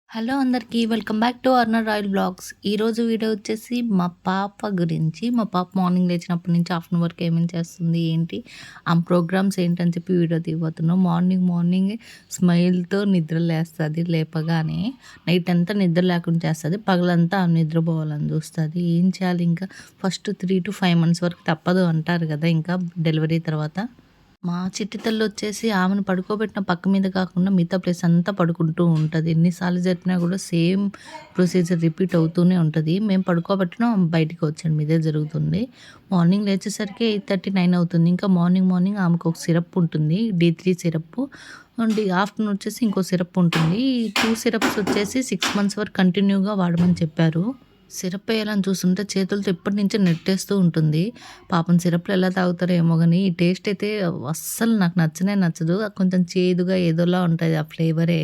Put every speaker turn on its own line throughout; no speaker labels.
Hello అందరికీ welcome back to Arnar royal blogs. ఈరోజు video వచ్చేసి మా పాప గురించి. మా పాప మార్నింగ్ లేచినప్పటి నుంచి ఆఫ్టర్నూన్ వరకు ఏమేమి చేస్తుంది, ఏంటి ఆ ప్రోగ్రామ్స్ ఏంటని చెప్పి వీడియో తీయబోతున్నాం. మార్నింగ్ స్మైల్తో నిద్ర లేస్తుంది. లేపగానే నైట్ అంతా నిద్ర లేకుండా చేస్తుంది. పగలంతా నిద్రపోవాలని చూస్తుంది. ఏం చేయాలి, ఇంకా ఫస్ట్ 3 to 5 months వరకు తప్పదు అంటారు కదా, ఇంకా డెలివరీ తర్వాత. మా చిట్టి తల్లొచ్చేసి ఆమెను పడుకోబెట్టిన పక్క మీద కాకుండా మిగతా ప్లేస్ అంతా పడుకుంటూ ఉంటది. ఎన్నిసార్లు చెప్పినా కూడా సేమ్ ప్రొసీజర్ రిపీట్ అవుతూనే ఉంటది. మేము పడుకోబెట్టినా ఆమె బయటికి వచ్చేయడం ఇదే జరుగుతుంది. మార్నింగ్ లేచేసరికి 8:30, 9 అవుతుంది. ఇంకా మార్నింగ్ ఆమెకు ఒక సిరప్ ఉంటుంది. D3 syrup. ఆఫ్టర్నూన్ వచ్చేసి ఇంకో సిరప్ ఉంటుంది. ఈ 2 సిరప్స్ వచ్చేసి 6 months వరకు కంటిన్యూగా వాడమని చెప్పారు. సిరప్ వేయాలని చూస్తుంటే చేతులతో ఇప్పటి నుంచే నెట్టేస్తూ ఉంటుంది. పాపం సిరప్‌లు ఎలా తాగుతారో ఏమో గాని, ఈ టేస్ట్ అయితే అస్సలు నాకు నచ్చనే నచ్చదు. కొంచెం చేదుగా ఏదోలా ఉంటది ఆ ఫ్లేవరే.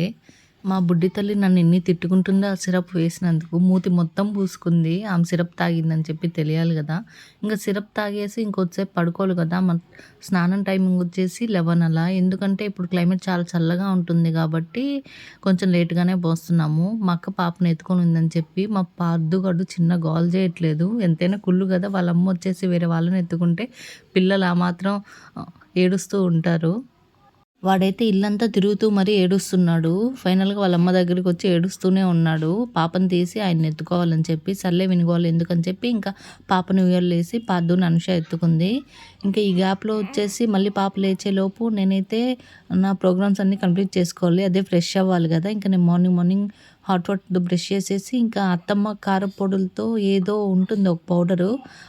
మా బుడ్డి తల్లి నన్ను ఎన్ని తిట్టుకుంటుందో ఆ సిరప్ వేసినందుకు. మూతి మొత్తం పూసుకుంది. ఆమె సిరప్ తాగిందని చెప్పి తెలియాలి గదా! ఇంక సిరప్ తాగేసి ఇంకొద్దిసేపు పడుకోవాలి గదా! స్నానం టైమింగ్ వచ్చేసి 11 అలా. ఎందుకంటే ఇప్పుడు క్లైమేట్ చాలా చల్లగా ఉంటుంది గాబట్టి కొంచెం లేట్‌గానే పోస్తున్నాము. మా అక్క పాపను ఎత్తుకొని ఉందని చెప్పి మా పార్దుగాడు చిన్న గోల చేయట్లేదు. ఎంతైనా కుళ్ళు గదా! వాళ్ళ అమ్మ వచ్చేసి వేరే వాళ్ళని ఎత్తుకుంటే పిల్లలు ఆ మాత్రం ఏడుస్తూ ఉంటారు. వాడైతే ఇల్లంతా తిరుగుతూ మరీ ఏడుస్తున్నాడు. ఫైనల్‌గా వాళ్ళ అమ్మ దగ్గరికొచ్చి ఏడుస్తూనే ఉన్నాడు. పాపని తీసి ఆయన్ని ఎత్తుకోవాలని చెప్పి, సర్లే వినుగోల ఎందుకని చెప్పి ఇంకా పాపని ఉయ్యాలలేసి పార్థుని అనుష ఎత్తుకుంది. ఇంకా ఈ గ్యాప్‌లో వచ్చేసి మళ్ళీ పాప లేచేలోపు నేనైతే నా ప్రోగ్రామ్స్ అన్నీ కంప్లీట్ చేసుకోవాలి. అదే ఫ్రెష్ అవ్వాలి గదా! ఇంక నేను మార్నింగ్ హాట్ వాటర్‌తో బ్రష్ చేసేసి ఇంకా అత్తమ్మ కారప్పొడులతో ఏదో ఉంటుంది ఒక పౌడరు.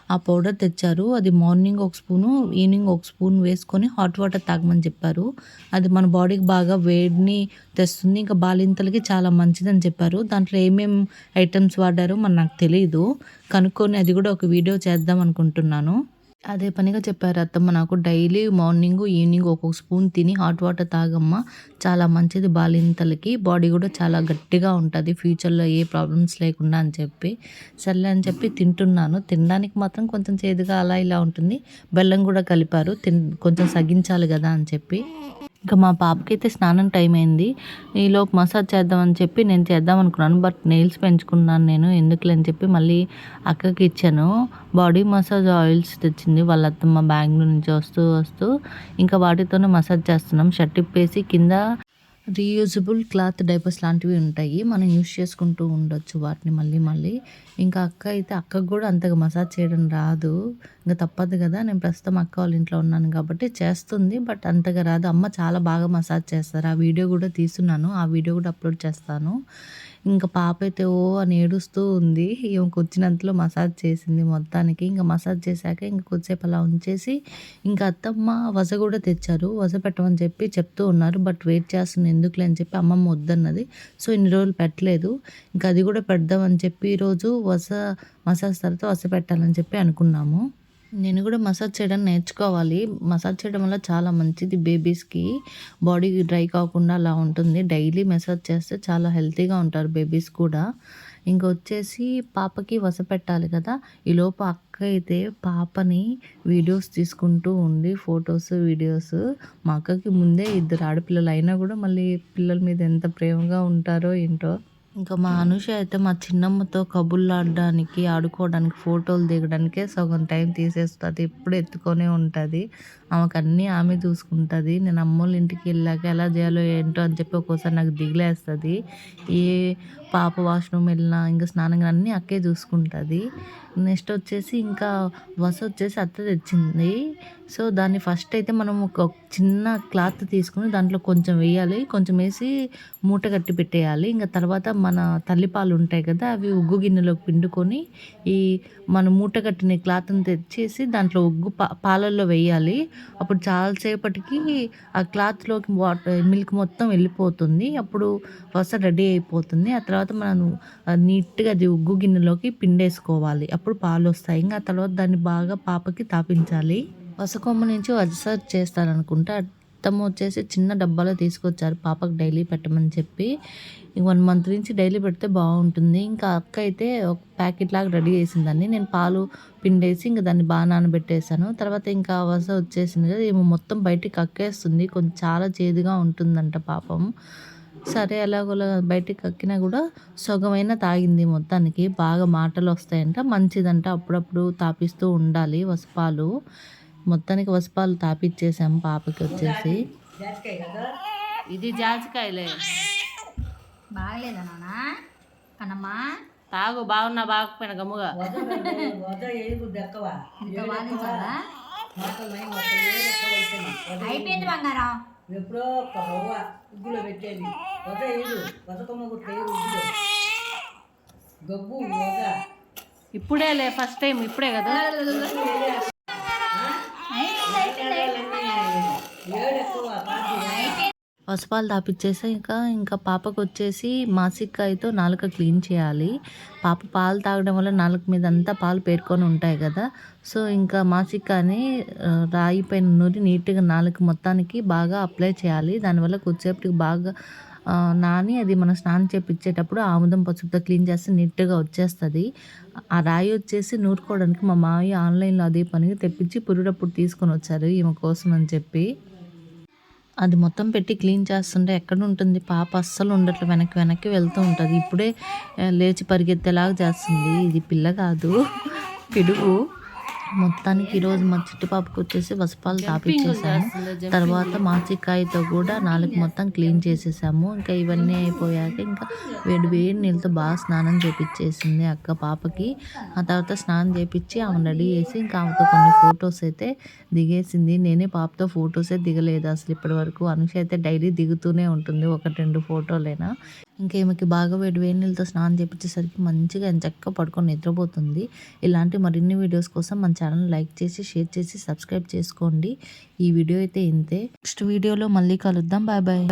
ఆ పౌడర్ తెచ్చారు. అది మార్నింగ్ ఒక స్పూను, ఈవినింగ్ ఒక స్పూన్ వేసుకొని హాట్ వాటర్ తాగమని చెప్పారు. అది మన బాడీకి బాగా వేడిని తెస్తుంది. ఇంకా బాలింతలకి చాలా మంచిదని చెప్పారు. దాంట్లో ఏమేం ఐటెమ్స్ వాడారో మరి నాకు తెలీదు. కనుక్కొని అది కూడా ఒక వీడియో చేద్దాం అనుకుంటున్నాను. అదే పనిగా చెప్పారు అత్తమ్మ నాకు. డైలీ మార్నింగు, ఈవినింగ్ ఒక్కొక్క స్పూన్ తిని హాట్ వాటర్ తాగమ్మా. చాలా మంచిది బాలింతలకి. బాడీ కూడా చాలా గట్టిగా ఉంటది. ఫ్యూచర్‌లో ఏ ప్రాబ్లమ్స్ లేకుండా అని చెప్పి. సర్లే అని చెప్పి తింటున్నాను. తినడానికి మాత్రం కొంచెం చేదుగా అలా ఇలా ఉంటుంది. బెల్లం కూడా కలిపారు. కొంచెం సగించాలి గదా అని చెప్పి. ఇంకా మా పాపకైతే స్నానం టైం అయింది. ఈలోపు మసాజ్ చేద్దామని చెప్పి నేను చేద్దాం అనుకున్నాను. బట్ నెయిల్స్ పెంచుకున్నాను నేను. ఎందుకులే అని చెప్పి మళ్ళీ అక్కకి ఇచ్చాను. బాడీ మసాజ్ ఆయిల్స్ తెచ్చింది వాళ్ళ అత్తమ్మ బెంగుళూరు నుంచి వస్తూ ఇంకా వాటితోనే మసాజ్ చేస్తున్నాం. షర్ట్ ఇప్పేసి కింద రీయూజబుల్ క్లాత్ డైపర్స్ లాంటివి ఉంటాయి. మనం యూజ్ చేసుకుంటూ ఉండొచ్చు వాటిని మళ్ళీ. ఇంకా అక్కకు కూడా అంతగా మసాజ్ చేయడం రాదు. ఇంక తప్పదు కదా! నేను ప్రస్తుతం అక్క వాళ్ళ ఇంట్లో ఉన్నాను కాబట్టి చేస్తుంది. బట్ అంతగా రాదు. అమ్మ చాలా బాగా మసాజ్ చేస్తారు. ఆ వీడియో కూడా తీస్తున్నాను. ఆ వీడియో కూడా అప్లోడ్ చేస్తాను. ఇంక పాప అయితే ఓ అని ఏడుస్తూ ఉంది. ఈమెకొచ్చినంతలో మసాజ్ చేసింది మొత్తానికి. ఇంక మసాజ్ చేశాక ఇంక కొద్దిసేపు అలా ఉంచేసి ఇంకా అత్తమ్మ వజ కూడా తెచ్చారు. వజ పెట్టమని చెప్పి చెప్తూ ఉన్నారు. బట్ వెయిట్ చేస్తుంది ఎందుకులే అని చెప్పి అమ్మమ్మ వద్దన్నది. సో ఇన్ని రోజులు పెట్టలేదు. ఇంకా అది కూడా పెడదామని చెప్పి ఈరోజు మసాజ్ తర్వాత వస పెట్టాలని చెప్పి అనుకున్నాము. నేను కూడా మసాజ్ చేయడం నేర్చుకోవాలి. మసాజ్ చేయడం వల్ల చాలా మంచిది బేబీస్‌కి. బాడీ డ్రై కాకుండా అలా ఉంటుంది. డైలీ మసాజ్ చేస్తే చాలా హెల్తీగా ఉంటారు బేబీస్ కూడా. ఇంకొచ్చేసి పాపకి వస పెట్టాలి కదా! ఈలోపు అక్క అయితే పాపని వీడియోస్ తీసుకుంటూ ఉంది. Photos, videos. మా అక్కకి ముందే ఇద్దరు ఆడపిల్లలు అయినా కూడా మళ్ళీ పిల్లల మీద ఎంత ప్రేమగా ఉంటారో ఏంటో. ఇంకా మా అనూష అయితే మా చిన్నమ్మతో కబుర్లాడడానికి, ఆడుకోవడానికి, ఫోటోలు దిగడానికే సగం టైం తీసేస్తది. ఎప్పుడు ఎత్తుకొనే ఉంటది. ఆమెకన్నీ ఆమె చూసుకుంటది. నేను అమ్మోళ్ళ ఇంటికి వెళ్ళాక ఎలా చేయాలో ఏంటో అని చెప్పి ఒక్కోసారి నాకు దిగులేస్తది. ఏ పాప వాష్‌రూమ్ వెళ్ళినా, ఇంకా స్నానం అన్నీ అక్కే చూసుకుంటది. నెక్స్ట్ వచ్చేసి ఇంకా వచ్చేసి అత్త తెచ్చింది. సో, దాన్ని ఫస్ట్ అయితే మనం ఒక చిన్న క్లాత్ తీసుకొని దాంట్లో కొంచెం వేయాలి. కొంచెం వేసి మూట కట్టి పెట్టేయాలి. ఇంక తర్వాత మన తల్లిపాలు ఉంటాయి కదా! అవి ఉగ్గు గిన్నెలోకి పిండుకొని ఈ మన మూట కట్టిన క్లాత్‌ని తెచ్చేసి దాంట్లో ఉగ్గు పాలల్లో వేయాలి. అప్పుడు చాలా సేపటికి ఆ క్లాత్‌లోకి మిల్క్ మొత్తం వెళ్ళిపోతుంది. అప్పుడు వస రెడీ అయిపోతుంది. ఆ తర్వాత మనం నీట్‌గా అది ఉగ్గు గిన్నెలోకి పిండేసుకోవాలి. అప్పుడు పాలొస్తాయి. ఇంక ఆ తర్వాత దాన్ని బాగా పాపకి తాపించాలి. వసకొమ్మ నుంచి వస చేస్తారనుకుంటా. అత్తమ్మ వచ్చేసి చిన్న డబ్బాలో తీసుకొచ్చారు పాపకి డైలీ పెట్టమని చెప్పి. 1 month నుంచి డైలీ పెడితే బాగుంటుంది. ఇంకా అక్క అయితే ఒక ప్యాకెట్ లాగా రెడీ చేసిందాన్ని. నేను పాలు పిండేసి ఇంక దాన్ని బాగా నానబెట్టేసాను. తర్వాత ఇంకా వస వచ్చేసింది కదా! ఏమో మొత్తం బయటికి కక్కేస్తుంది. కొంచెం చాలా చేదుగా ఉంటుందంట పాపం. సరే ఎలాగోలా బయటికి కక్కినా కూడా సగమైన తాగింది మొత్తానికి. బాగా మాటలు వస్తాయంట, మంచిదంట. అప్పుడప్పుడు తాపిస్తూ ఉండాలి వసపాలు. మొత్తానికి వసపాలు తాపిచ్చేసాము పాపకి వచ్చేసి. ఇది జాజికాయలే
బాగలేదా నాన్న కన్నమ్మా?
తాగు, బాగున్నా బాగపోయినా గమ్ముగా.
ఇంకా వాదించాలా? అయిపోయింది బంగారం.
ఎప్పుడో ఉగ్గులో పెట్టేది వద ఏడు వదకొమ్మ కొట్టే ఉగ్గులో గబ్బు వద
ఇప్పుడేలే ఫస్ట్ టైం, ఇప్పుడే కదా.
ఏడు ఎక్కువ
వసపాలు తాపిచ్చేసి ఇంకా పాపకు వచ్చేసి మాసిక్కాయతో నాలుక క్లీన్ చేయాలి. పాప పాలు తాగడం వల్ల నాలుక మీద అంతా పాలు పేరుకొని ఉంటాయి కదా. సో ఇంకా మాసిక్కాని రాయి పైన నూరి నీట్గా నాలుక మొత్తానికి బాగా అప్లై చేయాలి. దానివల్ల కొద్దిసేపటికి బాగా నాని అది మనం స్నానం చేపించేటప్పుడు ఆముదం పసుపుతో క్లీన్ చేస్తే నీట్గా వచ్చేస్తుంది. ఆ రాయి వచ్చేసి నూరుకోవడానికి మా మావయ్య ఆన్లైన్లో అదే పనిగా తెప్పించి పురుడప్పుడు తీసుకొని వచ్చారు ఈమె కోసం అని చెప్పి. అది మొత్తం పెట్టి క్లీన్ చేస్తుంటే ఎక్కడ ఉంటుంది పాప, అస్సలు ఉండట్లే, వెనక్కి వెనక్కి వెళ్తూ ఉంటుంది. ఇప్పుడే లేచి పరిగెత్తేలాగా చేస్తుంది. ఇది పిల్ల కాదు, పిడుగు. మొత్తానికి ఈరోజు మా చిట్టి పాపకు వచ్చేసి వసపాలు తాపిచ్చేసాము. తర్వాత మాసికాయతో కూడా నాలుగు మొత్తం క్లీన్ చేసేసాము. ఇంకా ఇవన్నీ అయిపోయాక ఇంకా వేడి వేడి నీళ్ళతో బాగా స్నానం చేపించేసింది అక్క పాపకి. ఆ తర్వాత స్నానం చేపించి ఆమె రెడీ చేసి ఇంకా ఆమెతో కొన్ని ఫొటోస్ అయితే దిగేసింది. నేనే పాపతో ఫొటోసే దిగలేదు అసలు ఇప్పటి వరకు. అనుష అయితే డైలీ దిగుతూనే ఉంటుంది, 1-2 ఫోటోలైనా. ఇంకా ఈమెకి బాగా వేడి వేడి నీళ్ళతో స్నానం చేపించేసరికి మంచిగా ఎంచక్కా పడుకొని నిద్రపోతుంది. ఇలాంటి మరిన్ని వీడియోస్ కోసం మన ఛానల్ లైక్ చేసి, షేర్ చేసి, సబ్స్క్రైబ్ చేసుకోండి. ఈ వీడియో అయితే ఇంతే. నెక్స్ట్ వీడియోలో మళ్ళీ కలుద్దాం. Bye bye.